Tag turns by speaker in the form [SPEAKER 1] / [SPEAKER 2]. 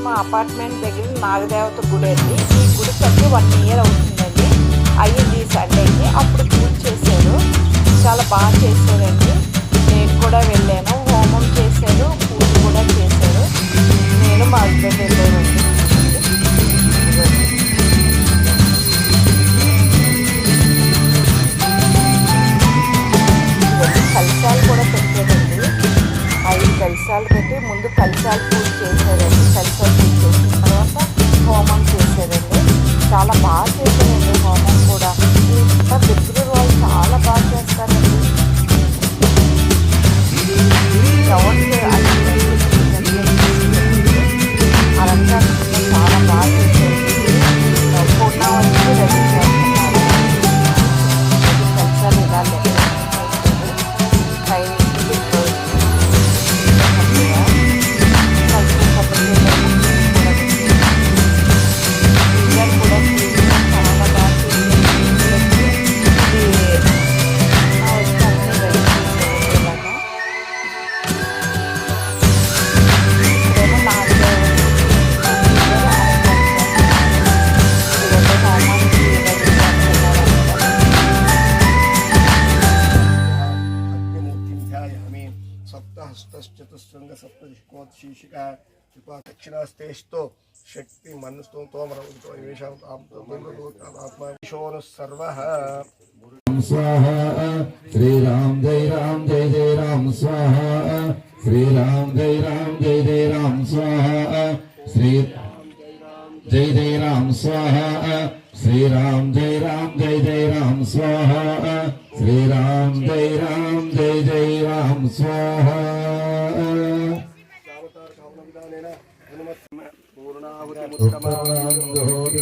[SPEAKER 1] మా అపార్ట్మెంట్ దగ్గర నాగదేవత గుడి అండి. ఈ గుడి కట్టి 1 ఇయర్ అవుతుందండి. అయ్యింది సండేకి. అప్పుడు పూజ చేశారు, చాలా బాగా చేశారండి. నేను కూడా వెళ్ళాను, హోమం చేశారు, పూజ కూడా చేశారు. నేను మా హస్బెండ్ వెళ్ళామండి. కలశాలు కూడా పెట్టారండి. 5 కలశాలు పెట్టి ముందు కలశాలు పూజ చేశారండి. కలశాలు పూజ చేసిన తర్వాత హోమం చేశారండి. చాలా బాగా చేశారండి హోమం కూడా. ఇంకా బిగ్గురు వాళ్ళు చాలా బాగా చేస్తారండి. అలంకారం చాలా బాగా చేశారండి. పూర్ణావతి రెడీ చేస్తున్నారు. కలశాలు ఇలా
[SPEAKER 2] सप्तहस्तश्चतुस्रंग सप्तदिक्कोत्शीर्षिका दक्षिणास्तेस्तो शक्ति मनुस्तो तोमरवतो येषां आत्मा विशोनुः सर्वः
[SPEAKER 3] स्वाहा श्री राम जय राम स्वाहा श्री राम जय राम स्वाहा श्री जय राम स्वाहा श्री राम जय राम स्वाहा श्री राम जय राम स्वाहा
[SPEAKER 2] पूर्णाहुति